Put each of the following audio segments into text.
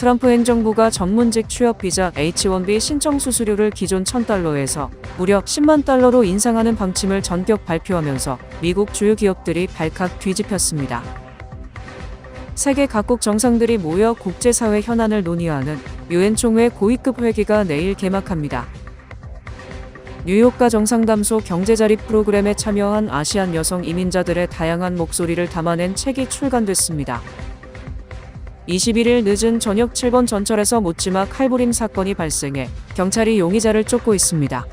트럼프 행정부가 전문직 취업 비자 H-1B 신청 수수료를 기존 $1,000에서 무려 $10만 달러로 인상하는 방침을 전격 발표하면서 미국 주요 기업들이 발칵 뒤집혔습니다. 세계 각국 정상들이 모여 국제사회 현안을 논의하는 유엔 총회 고위급 회기가 내일 개막합니다. 뉴욕과 정상담소 경제자립 프로그램에 참여한 아시안 여성 이민자들의 다양한 목소리를 담아낸 책이 출간됐습니다. 21일 늦은 저녁 7번 전철에서 묻지마 칼부림 사건이 발생해 경찰이 용의자를 쫓고 있습니다.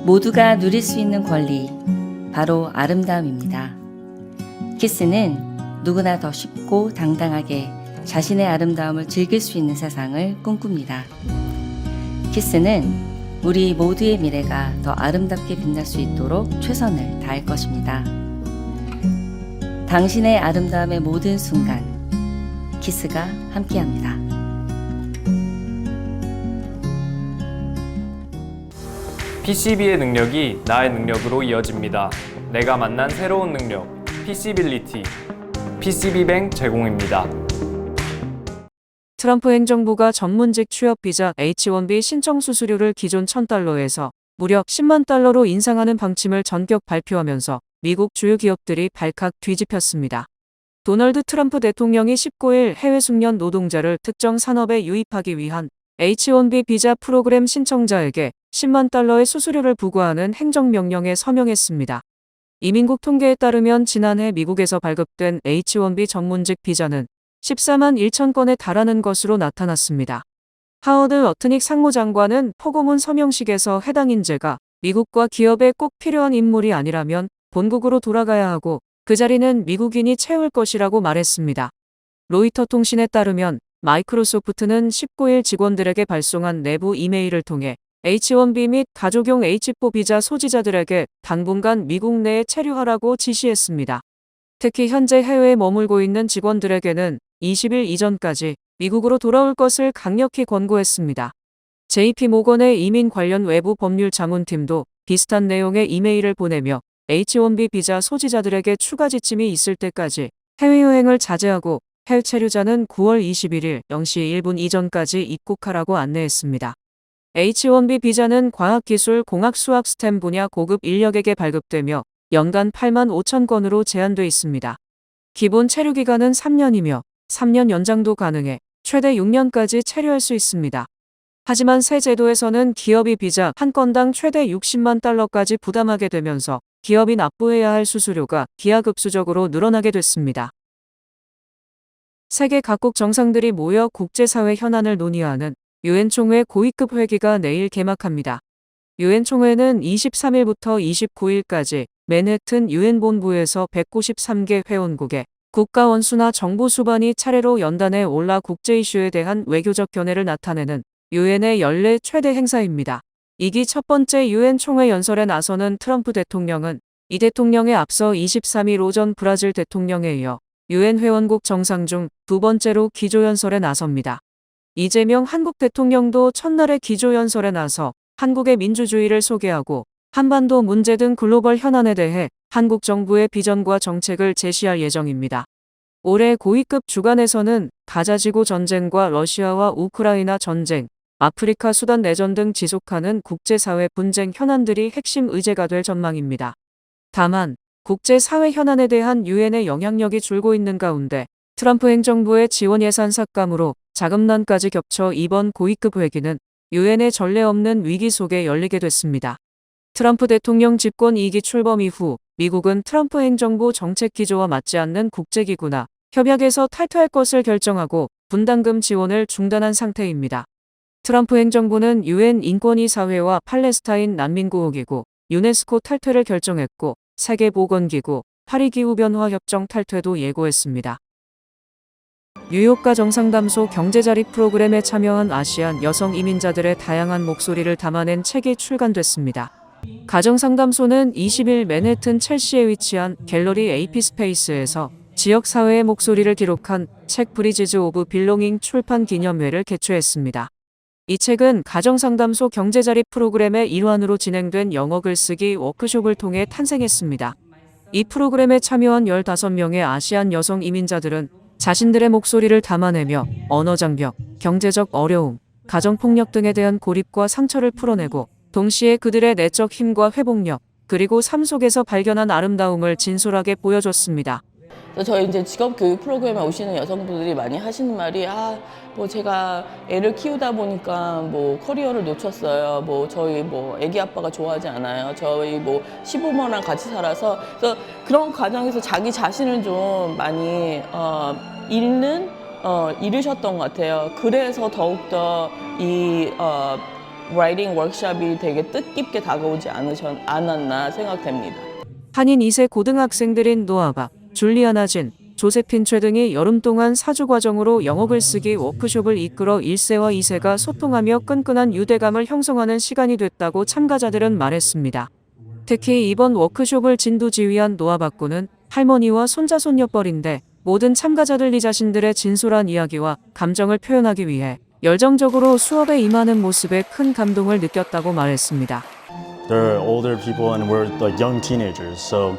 모두가 누릴 수 있는 권리, 바로 아름다움입니다. 키스는 누구나 더 쉽고 당당하게 자신의 아름다움을 즐길 수 있는 세상을 꿈꿉니다. 키스는 우리 모두의 미래가 더 아름답게 빛날 수 있도록 최선을 다할 것입니다. 당신의 아름다움의 모든 순간, 키스가 함께합니다. PCB의 능력이 나의 능력으로 이어집니다. 내가 만난 새로운 능력, PC빌리티, PCB뱅 제공입니다. 트럼프 행정부가 전문직 취업 비자 H-1B 신청 수수료를 기존 $1,000에서 무려 $10만 달러로 인상하는 방침을 전격 발표하면서 미국 주요 기업들이 발칵 뒤집혔습니다. 도널드 트럼프 대통령이 19일 해외 숙련 노동자를 특정 산업에 유입하기 위한 H-1B 비자 프로그램 신청자에게 $10만 달러의 수수료를 부과하는 행정명령에 서명했습니다. 이민국 통계에 따르면 지난해 미국에서 발급된 H-1B 전문직 비자는 14만 1천 건에 달하는 것으로 나타났습니다. 하워드 어트닉 상무장관은 포고문 서명식에서 해당 인재가 미국과 기업에 꼭 필요한 인물이 아니라면 본국으로 돌아가야 하고 그 자리는 미국인이 채울 것이라고 말했습니다. 로이터 통신에 따르면 마이크로소프트는 19일 직원들에게 발송한 내부 이메일을 통해 H-1B 및 가족용 H-4 비자 소지자들에게 당분간 미국 내에 체류하라고 지시했습니다. 특히 현재 해외에 머물고 있는 직원들에게는 20일 이전까지 미국으로 돌아올 것을 강력히 권고했습니다. JP모건의 이민 관련 외부 법률 자문팀도 비슷한 내용의 이메일을 보내며 H-1B 비자 소지자들에게 추가 지침이 있을 때까지 해외여행을 자제하고 해외 체류자는 9월 21일 0시 1분 이전까지 입국하라고 안내했습니다. H-1B 비자는 과학기술, 공학, 수학, 스템 분야 고급 인력에게 발급되며 연간 8만 5천 건으로 제한돼 있습니다. 기본 체류 기간은 3년이며 3년 연장도 가능해 최대 6년까지 체류할 수 있습니다. 하지만 새 제도에서는 기업이 비자 한 건당 최대 60만 달러까지 부담하게 되면서 기업이 납부해야 할 수수료가 기하급수적으로 늘어나게 됐습니다. 세계 각국 정상들이 모여 국제사회 현안을 논의하는 유엔 총회 고위급 회기가 내일 개막합니다. 유엔 총회는 23일부터 29일까지 맨해튼 유엔 본부에서 193개 회원국의 국가 원수나 정부 수반이 차례로 연단에 올라 국제 이슈에 대한 외교적 견해를 나타내는 유엔의 연례 최대 행사입니다. 이기 첫 번째 유엔 총회 연설에 나서는 트럼프 대통령은 이 대통령에 앞서 23일 오전 브라질 대통령에 이어 유엔 회원국 정상 중 두 번째로 기조연설에 나섭니다. 이재명 한국 대통령도 첫날의 기조연설에 나서 한국의 민주주의를 소개하고 한반도 문제 등 글로벌 현안에 대해 한국 정부의 비전과 정책을 제시할 예정입니다. 올해 고위급 주간에서는 가자지구 전쟁과 러시아와 우크라이나 전쟁, 아프리카 수단 내전 등 지속하는 국제사회 분쟁 현안들이 핵심 의제가 될 전망입니다. 다만 국제사회 현안에 대한 유엔의 영향력이 줄고 있는 가운데 트럼프 행정부의 지원 예산 삭감으로 자금난까지 겹쳐 이번 고위급 회기는 유엔의 전례 없는 위기 속에 열리게 됐습니다. 트럼프 대통령 집권 2기 출범 이후 미국은 트럼프 행정부 정책 기조와 맞지 않는 국제기구나 협약에서 탈퇴할 것을 결정하고 분담금 지원을 중단한 상태입니다. 트럼프 행정부는 유엔 인권이사회와 팔레스타인 난민구호기구, 유네스코 탈퇴를 결정했고 세계보건기구, 파리기후변화협정 탈퇴도 예고했습니다. 뉴욕과 정상담소 경제자립 프로그램에 참여한 아시안 여성 이민자들의 다양한 목소리를 담아낸 책이 출간됐습니다. 가정상담소는 20일 맨해튼 첼시에 위치한 갤러리 AP스페이스에서 지역사회의 목소리를 기록한 책 브리지즈 오브 빌롱잉 출판 기념회를 개최했습니다. 이 책은 가정상담소 경제자립 프로그램의 일환으로 진행된 영어 글쓰기 워크숍을 통해 탄생했습니다. 이 프로그램에 참여한 15명의 아시안 여성 이민자들은 자신들의 목소리를 담아내며 언어장벽, 경제적 어려움, 가정폭력 등에 대한 고립과 상처를 풀어내고 동시에 그들의 내적 힘과 회복력, 그리고 삶 속에서 발견한 아름다움을 진솔하게 보여줬습니다. 저희 이제 직업 교육 프로그램에 오시는 여성분들이 많이 하시는 말이 뭐 제가 애를 키우다 보니까 뭐 커리어를 놓쳤어요. 뭐 저희 뭐 애기 아빠가 좋아하지 않아요. 저희 뭐 시부모랑 같이 살아서 그래서 그런 과정에서 자기 자신을 좀 많이 잃으셨던 것 같아요. 그래서 더욱더 이 라이팅 워크숍이 되게 뜻깊게 다가오지 않았나 생각됩니다. 한인 2세 고등학생들인 노아박, 줄리아나 진, 조세핀 최 등이 여름 동안 4주 과정으로 영어 글쓰기 워크숍을 이끌어 1세와 2세가 소통하며 끈끈한 유대감을 형성하는 시간이 됐다고 참가자들은 말했습니다. 특히 이번 워크숍을 진두지휘한 노아박 군은 할머니와 손자 손녀뻘인데 모든 참가자들이 자신들의 진솔한 이야기와 감정을 표현하기 위해 열정적으로 수업에 임하는 모습에 큰 감동을 느꼈다고 말했습니다. They're older people and we're like young teenagers, so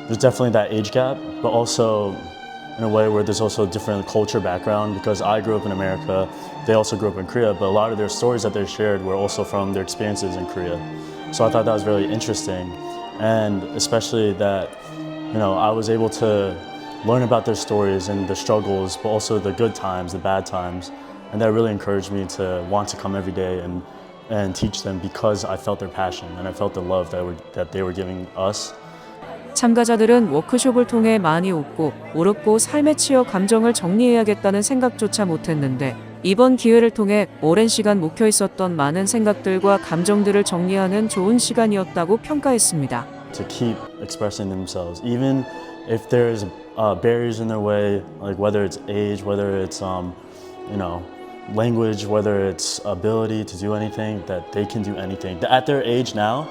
there's definitely that age gap, but also in a way where there's also a different culture background because I grew up in America, they also grew up in Korea, but a lot of their stories that they shared were also from their experiences in Korea. So I thought that was really interesting, and especially that, you know, I was able to learn about their stories and the struggles, but also the good times, the bad times, and that really encouraged me to want to come every day and teach them because I felt their passion and I felt the love that they were giving us. 참가자들은 워크숍을 통해 많이 웃고 울었고 삶에 치여 감정을 정리해야겠다는 생각조차 못했는데 이번 기회를 통해 오랜 시간 묵혀 있었던 많은 생각들과 감정들을 정리하는 좋은 시간이었다고 평가했습니다. To keep expressing themselves, even if there's barriers in their way, like whether it's age, whether it's language, whether it's ability to do anything, that they can do anything. At their age now,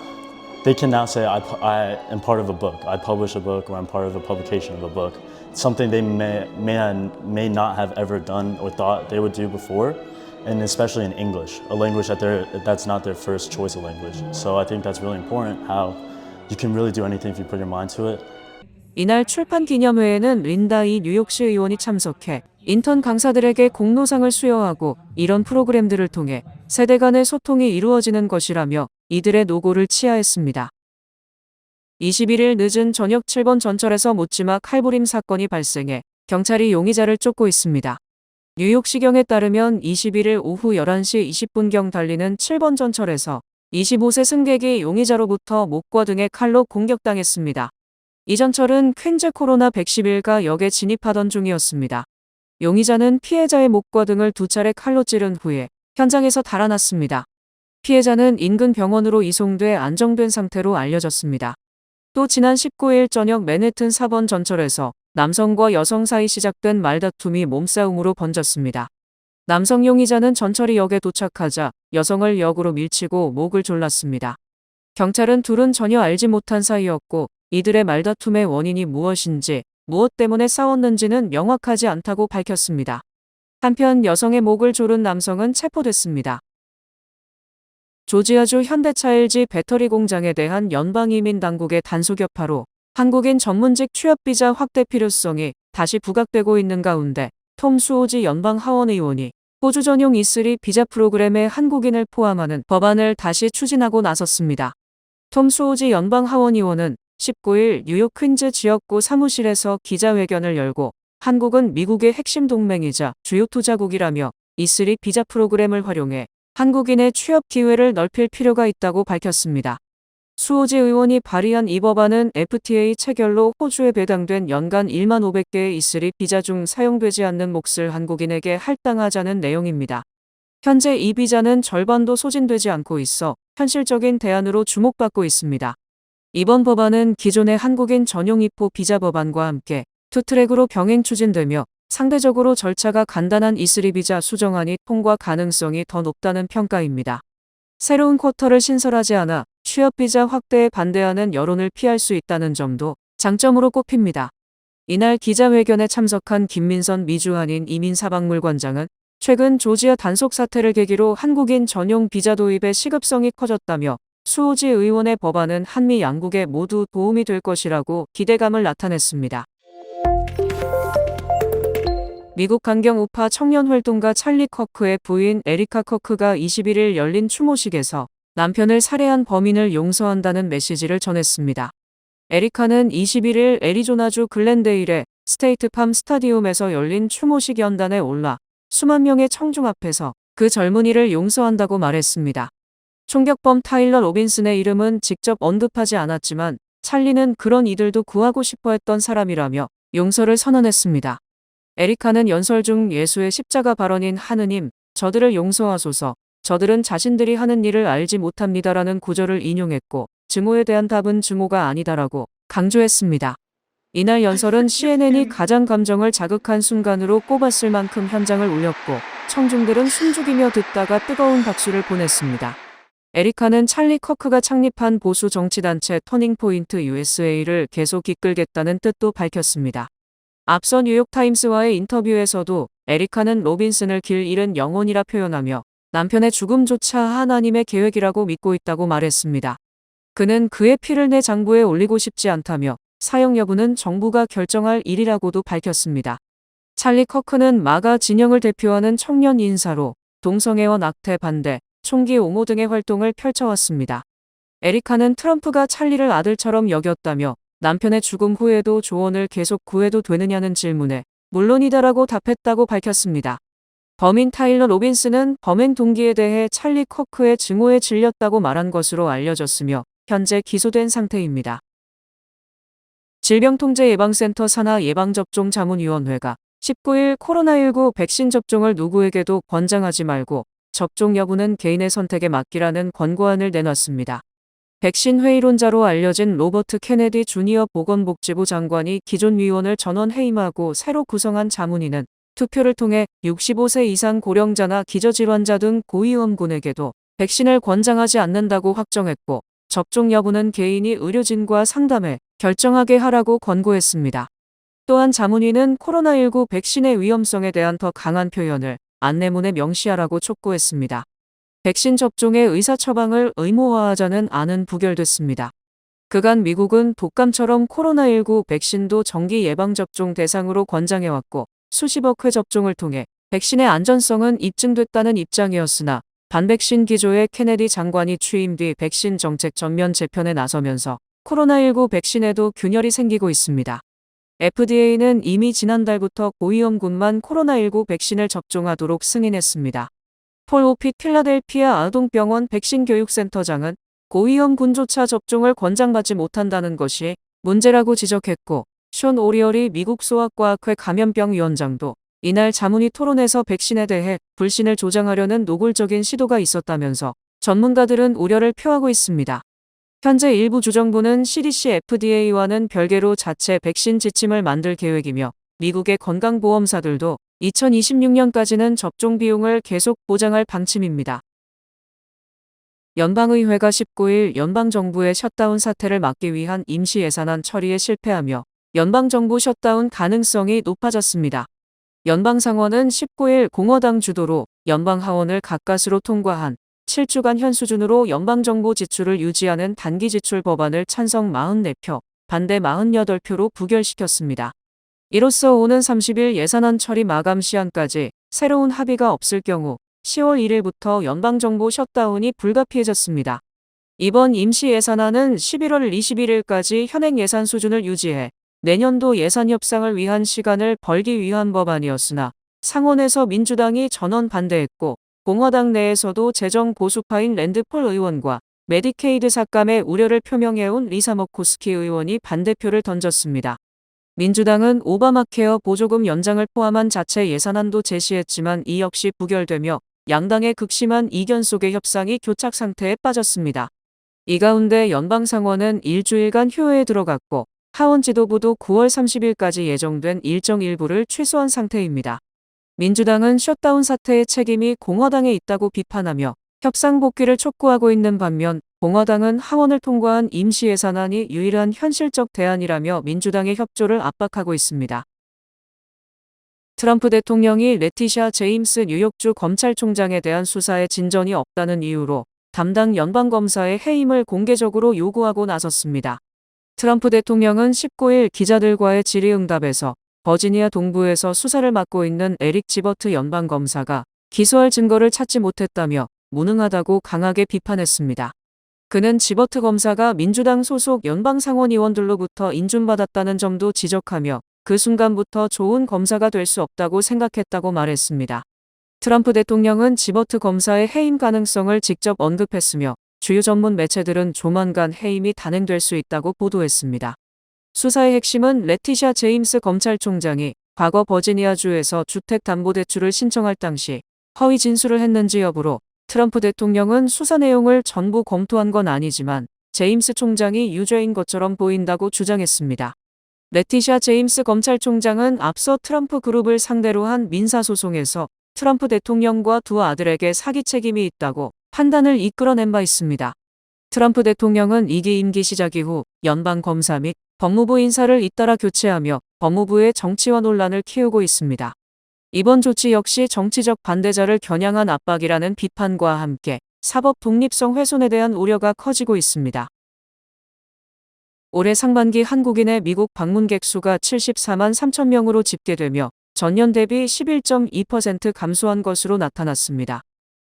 they can now say, I am part of a book. I publish a book, or I'm part of a publication of a book. Something they may not have ever done or thought they would do before, and especially in English, a language that's not their first choice of language. So I think that's really important, how you can really do anything if you put your mind to it. 이날 출판 기념회에는 린다 이 뉴욕시 의원이 참석해 인턴 강사들에게 공로상을 수여하고 이런 프로그램들을 통해 세대 간의 소통이 이루어지는 것이라며 이들의 노고를 치하했습니다. 21일 늦은 저녁 7번 전철에서 묻지마 칼부림 사건이 발생해 경찰이 용의자를 쫓고 있습니다. 뉴욕시경에 따르면 21일 오후 11시 20분경 달리는 7번 전철에서 25세 승객이 용의자로부터 목과 등에 칼로 공격당했습니다. 이 전철은 퀸즈 코로나 111가 역에 진입하던 중이었습니다. 용의자는 피해자의 목과 등을 2차례 칼로 찌른 후에 현장에서 달아났습니다. 피해자는 인근 병원으로 이송돼 안정된 상태로 알려졌습니다. 또 지난 19일 저녁 맨해튼 4번 전철에서 남성과 여성 사이 시작된 말다툼이 몸싸움으로 번졌습니다. 남성 용의자는 전철이 역에 도착하자 여성을 역으로 밀치고 목을 졸랐습니다. 경찰은 둘은 전혀 알지 못한 사이였고 이들의 말다툼의 원인이 무엇인지 무엇 때문에 싸웠는지는 명확하지 않다고 밝혔습니다. 한편 여성의 목을 조른 남성은 체포됐습니다. 조지아주 현대차 LG 배터리 공장에 대한 연방이민 당국의 단속 여파로 한국인 전문직 취업비자 확대 필요성이 다시 부각되고 있는 가운데 톰 수오지 연방 하원 의원이 호주 전용 E3 비자 프로그램에 한국인을 포함하는 법안을 다시 추진하고 나섰습니다. 톰 수오지 연방 하원 의원은 19일 뉴욕 퀸즈 지역구 사무실에서 기자회견을 열고 한국은 미국의 핵심 동맹이자 주요 투자국이라며 E3 비자 프로그램을 활용해 한국인의 취업 기회를 넓힐 필요가 있다고 밝혔습니다. 수오지 의원이 발의한 이 법안은 FTA 체결로 호주에 배당된 연간 1만 500개의 E3 비자 중 사용되지 않는 몫을 한국인에게 할당하자는 내용입니다. 현재 이 비자는 절반도 소진되지 않고 있어 현실적인 대안으로 주목받고 있습니다. 이번 법안은 기존의 한국인 전용 입호 비자 법안과 함께 투트랙으로 병행 추진되며 상대적으로 절차가 간단한 E3 비자 수정안이 통과 가능성이 더 높다는 평가입니다. 새로운 쿼터를 신설하지 않아 취업 비자 확대에 반대하는 여론을 피할 수 있다는 점도 장점으로 꼽힙니다. 이날 기자회견에 참석한 김민선 미주한인 이민사박물관장은 최근 조지아 단속 사태를 계기로 한국인 전용 비자 도입의 시급성이 커졌다며 수오지 의원의 법안은 한미 양국에 모두 도움이 될 것이라고 기대감을 나타냈습니다. 미국 강경 우파 청년 활동가 찰리 커크의 부인 에리카 커크가 21일 열린 추모식에서 남편을 살해한 범인을 용서한다는 메시지를 전했습니다. 에리카는 21일 애리조나주 글렌데일의 스테이트팜 스타디움에서 열린 추모식 연단에 올라 수만 명의 청중 앞에서 그 젊은이를 용서한다고 말했습니다. 총격범 타일러 로빈슨의 이름은 직접 언급하지 않았지만 찰리는 그런 이들도 구하고 싶어 했던 사람이라며 용서를 선언했습니다. 에리카는 연설 중 예수의 십자가 발언인 하느님, 저들을 용서하소서, 저들은 자신들이 하는 일을 알지 못합니다라는 구절을 인용했고 증오에 대한 답은 증오가 아니다라고 강조했습니다. 이날 연설은 CNN이 가장 감정을 자극한 순간으로 꼽았을 만큼 현장을 울렸고 청중들은 숨죽이며 듣다가 뜨거운 박수를 보냈습니다. 에리카는 찰리 커크가 창립한 보수 정치단체 터닝포인트 USA를 계속 이끌겠다는 뜻도 밝혔습니다. 앞서 뉴욕타임스와의 인터뷰에서도 에리카는 로빈슨을 길 잃은 영혼이라 표현하며 남편의 죽음조차 하나님의 계획이라고 믿고 있다고 말했습니다. 그는 그의 피를 내 장부에 올리고 싶지 않다며 사형 여부는 정부가 결정할 일이라고도 밝혔습니다. 찰리 커크는 마가 진영을 대표하는 청년 인사로 동성애와 낙태 반대, 총기 옹호 등의 활동을 펼쳐왔습니다. 에리카는 트럼프가 찰리를 아들처럼 여겼다며 남편의 죽음 후에도 조언을 계속 구해도 되느냐는 질문에 물론이다라고 답했다고 밝혔습니다. 범인 타일러 로빈슨은 범행 동기에 대해 찰리 커크의 증오에 질렸다고 말한 것으로 알려졌으며 현재 기소된 상태입니다. 질병통제예방센터 산하 예방접종자문위원회가 19일 코로나19 백신 접종을 누구에게도 권장하지 말고 접종 여부는 개인의 선택에 맡기라는 권고안을 내놨습니다. 백신 회의론자로 알려진 로버트 케네디 주니어 보건복지부 장관이 기존 위원을 전원 해임하고 새로 구성한 자문위는 투표를 통해 65세 이상 고령자나 기저질환자 등 고위험군에게도 백신을 권장하지 않는다고 확정했고 접종 여부는 개인이 의료진과 상담해 결정하게 하라고 권고했습니다. 또한 자문위는 코로나19 백신의 위험성에 대한 더 강한 표현을 안내문에 명시하라고 촉구했습니다. 백신 접종의 의사 처방을 의무화하자는 안은 부결됐습니다. 그간 미국은 독감처럼 코로나19 백신도 정기 예방접종 대상으로 권장해왔고 수십억 회 접종을 통해 백신의 안전성은 입증됐다는 입장이었으나 반백신 기조의 케네디 장관이 취임 뒤 백신 정책 전면 재편에 나서면서 코로나19 백신에도 균열이 생기고 있습니다. FDA는 이미 지난달부터 고위험군만 코로나19 백신을 접종하도록 승인했습니다. 폴 오핏 필라델피아 아동병원 백신교육센터장은 고위험군조차 접종을 권장받지 못한다는 것이 문제라고 지적했고 숀 오리얼이 미국 소아과학회 감염병위원장도 이날 자문위 토론에서 백신에 대해 불신을 조장하려는 노골적인 시도가 있었다면서 전문가들은 우려를 표하고 있습니다. 현재 일부 주정부는 CDC FDA와는 별개로 자체 백신 지침을 만들 계획이며 미국의 건강보험사들도 2026년까지는 접종 비용을 계속 보장할 방침입니다. 연방의회가 19일 연방정부의 셧다운 사태를 막기 위한 임시 예산안 처리에 실패하며 연방정부 셧다운 가능성이 높아졌습니다. 연방상원은 19일 공화당 주도로 연방하원을 가까스로 통과한 7주간 현 수준으로 연방정부 지출을 유지하는 단기 지출 법안을 찬성 44표, 반대 48표로 부결시켰습니다. 이로써 오는 30일 예산안 처리 마감 시한까지 새로운 합의가 없을 경우 10월 1일부터 연방정부 셧다운이 불가피해졌습니다. 이번 임시 예산안은 11월 21일까지 현행 예산 수준을 유지해 내년도 예산 협상을 위한 시간을 벌기 위한 법안이었으나 상원에서 민주당이 전원 반대했고 공화당 내에서도 재정 보수파인 랜드폴 의원과 메디케이드 삭감에 우려를 표명해온 리사 머코스키 의원이 반대표를 던졌습니다. 민주당은 오바마케어 보조금 연장을 포함한 자체 예산안도 제시했지만 이 역시 부결되며 양당의 극심한 이견 속의 협상이 교착 상태에 빠졌습니다. 이 가운데 연방상원은 일주일간 휴회에 들어갔고 하원 지도부도 9월 30일까지 예정된 일정 일부를 취소한 상태입니다. 민주당은 셧다운 사태의 책임이 공화당에 있다고 비판하며 협상 복귀를 촉구하고 있는 반면 공화당은 하원을 통과한 임시 예산안이 유일한 현실적 대안이라며 민주당의 협조를 압박하고 있습니다. 트럼프 대통령이 레티샤 제임스 뉴욕주 검찰총장에 대한 수사에 진전이 없다는 이유로 담당 연방검사의 해임을 공개적으로 요구하고 나섰습니다. 트럼프 대통령은 19일 기자들과의 질의응답에서 버지니아 동부에서 수사를 맡고 있는 에릭 지버트 연방검사가 기소할 증거를 찾지 못했다며 무능하다고 강하게 비판했습니다. 그는 지버트 검사가 민주당 소속 연방상원의원들로부터 인준받았다는 점도 지적하며 그 순간부터 좋은 검사가 될 수 없다고 생각했다고 말했습니다. 트럼프 대통령은 지버트 검사의 해임 가능성을 직접 언급했으며 주요 전문 매체들은 조만간 해임이 단행될 수 있다고 보도했습니다. 수사의 핵심은 레티샤 제임스 검찰총장이 과거 버지니아주에서 주택담보대출을 신청할 당시 허위 진술을 했는지 여부로 트럼프 대통령은 수사 내용을 전부 검토한 건 아니지만 제임스 총장이 유죄인 것처럼 보인다고 주장했습니다. 레티샤 제임스 검찰총장은 앞서 트럼프 그룹을 상대로 한 민사소송에서 트럼프 대통령과 두 아들에게 사기 책임이 있다고 판단을 이끌어낸 바 있습니다. 트럼프 대통령은 2기 임기 시작 이후 연방 검사 및 법무부 인사를 잇따라 교체하며 법무부의 정치화 논란을 키우고 있습니다. 이번 조치 역시 정치적 반대자를 겨냥한 압박이라는 비판과 함께 사법 독립성 훼손에 대한 우려가 커지고 있습니다. 올해 상반기 한국인의 미국 방문객 수가 74만 3천 명으로 집계되며 전년 대비 11.2% 감소한 것으로 나타났습니다.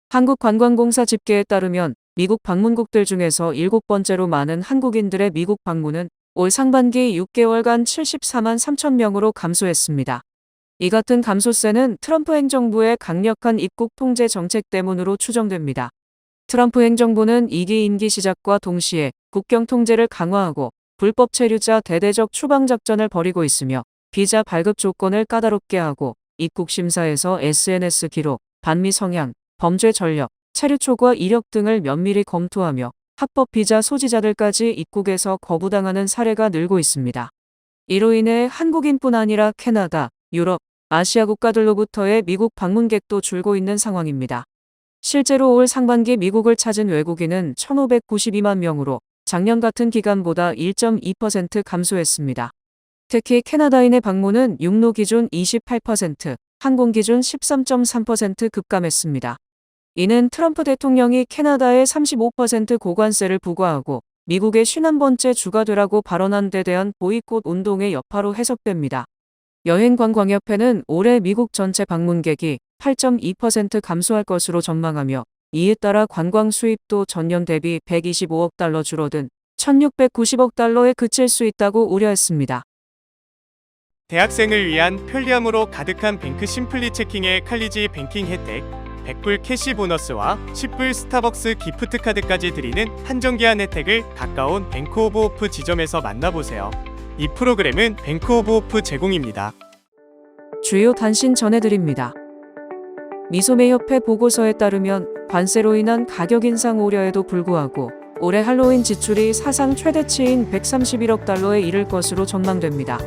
한국관광공사 집계에 따르면 미국 방문국들 중에서 7번째로 많은 한국인들의 미국 방문은 올 상반기 6개월간 74만 3천 명으로 감소했습니다. 이 같은 감소세는 트럼프 행정부의 강력한 입국 통제 정책 때문으로 추정됩니다. 트럼프 행정부는 2기 임기 시작과 동시에 국경 통제를 강화하고 불법 체류자 대대적 추방 작전을 벌이고 있으며 비자 발급 조건을 까다롭게 하고 입국 심사에서 SNS 기록, 반미 성향, 범죄 전력, 체류 초과 이력 등을 면밀히 검토하며 합법 비자 소지자들까지 입국에서 거부당하는 사례가 늘고 있습니다. 이로 인해 한국인뿐 아니라 캐나다, 유럽, 아시아 국가들로부터의 미국 방문객도 줄고 있는 상황입니다. 실제로 올 상반기 미국을 찾은 외국인은 1,592만 명으로 작년 같은 기간보다 1.2% 감소했습니다. 특히 캐나다인의 방문은 육로 기준 28%, 항공 기준 13.3% 급감했습니다. 이는 트럼프 대통령이 캐나다에 35% 고관세를 부과하고 미국의 51번째 주가 되라고 발언한 데 대한 보이콧 운동의 여파로 해석됩니다. 여행관광협회는 올해 미국 전체 방문객이 8.2% 감소할 것으로 전망하며 이에 따라 관광 수입도 전년 대비 125억 달러 줄어든 1,690억 달러에 그칠 수 있다고 우려했습니다. 대학생을 위한 편리함으로 가득한 뱅크 심플리 체킹의 칼리지 뱅킹 혜택, 100불 캐시 보너스와 10불 스타벅스 기프트 카드까지 드리는 한정기한 혜택을 가까운 뱅크 오브 오프 지점에서 만나보세요. 이 프로그램은 뱅크 오브 오프 제공입니다. 주요 단신 전해드립니다. 미소매협회 보고서에 따르면 관세로 인한 가격 인상 우려에도 불구하고 올해 할로윈 지출이 사상 최대치인 131억 달러에 이를 것으로 전망됩니다.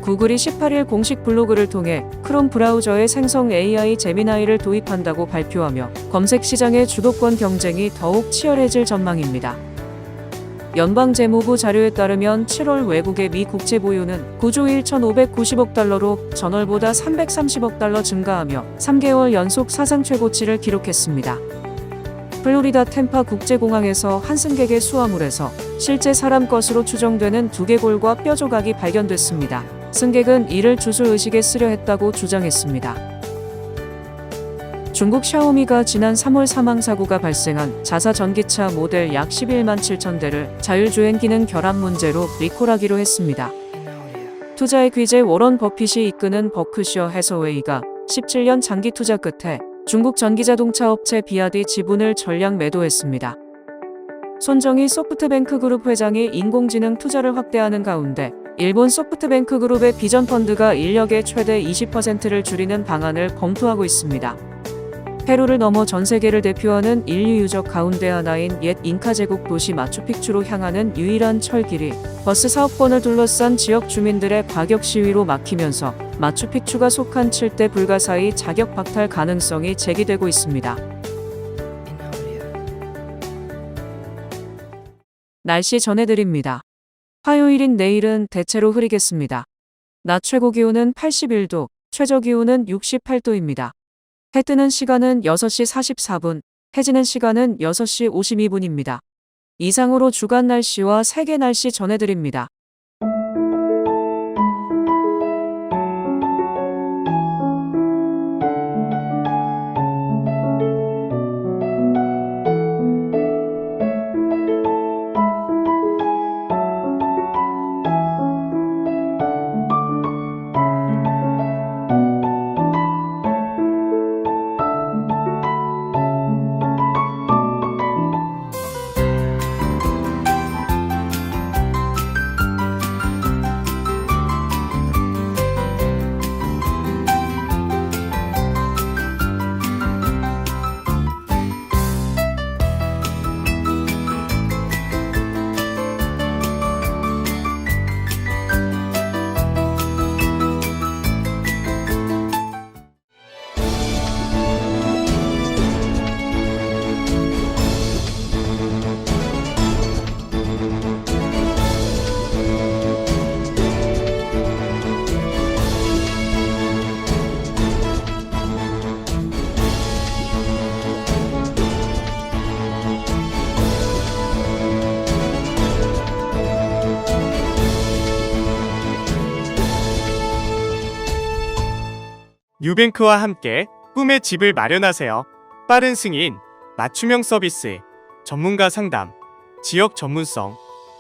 구글이 18일 공식 블로그를 통해 크롬 브라우저에 생성 AI 제미나이를 도입한다고 발표하며 검색 시장의 주도권 경쟁이 더욱 치열해질 전망입니다. 연방재무부 자료에 따르면 7월 외국의 미 국채 보유는 9조 1,590억 달러로 전월보다 330억 달러 증가하며 3개월 연속 사상 최고치를 기록했습니다. 플로리다 템파 국제공항에서 한 승객의 수화물에서 실제 사람 것으로 추정되는 두개골과 뼈 조각이 발견됐습니다. 승객은 이를 주술 의식에 쓰려 했다고 주장했습니다. 중국 샤오미가 지난 3월 사망사고가 발생한 자사 전기차 모델 약 11만 7천 대를 자율주행 기능 결함 문제로 리콜하기로 했습니다. 투자의 귀재 워런 버핏이 이끄는 버크셔 해서웨이가 17년 장기 투자 끝에 중국 전기자동차 업체 비아디 지분을 전량 매도했습니다. 손정희 소프트뱅크 그룹 회장이 인공지능 투자를 확대하는 가운데 일본 소프트뱅크 그룹의 비전 펀드가 인력의 최대 20%를 줄이는 방안을 검토하고 있습니다. 페루를 넘어 전 세계를 대표하는 인류 유적 가운데 하나인 옛 잉카 제국 도시 마추픽추로 향하는 유일한 철길이 버스 사업권을 둘러싼 지역 주민들의 과격 시위로 막히면서 마추픽추가 속한 7대 불가사의 자격 박탈 가능성이 제기되고 있습니다. 날씨 전해드립니다. 화요일인 내일은 대체로 흐리겠습니다. 낮 최고 기온은 81도, 최저 기온은 68도입니다. 해 뜨는 시간은 6시 44분, 해 지는 시간은 6시 52분입니다. 이상으로 주간 날씨와 세계 날씨 전해드립니다. 유뱅크와 함께 꿈의 집을 마련하세요. 빠른 승인, 맞춤형 서비스, 전문가 상담, 지역 전문성,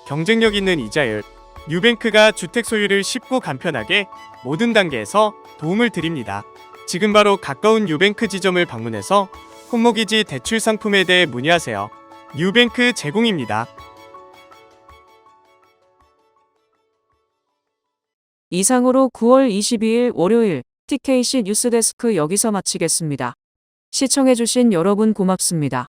경쟁력 있는 이자율. 유뱅크가 주택 소유를 쉽고 간편하게 모든 단계에서 도움을 드립니다. 지금 바로 가까운 유뱅크 지점을 방문해서 홈모기지 대출 상품에 대해 문의하세요. 유뱅크 제공입니다. 이상으로 9월 22일 월요일 TKC 뉴스데스크 여기서 마치겠습니다. 시청해주신 여러분 고맙습니다.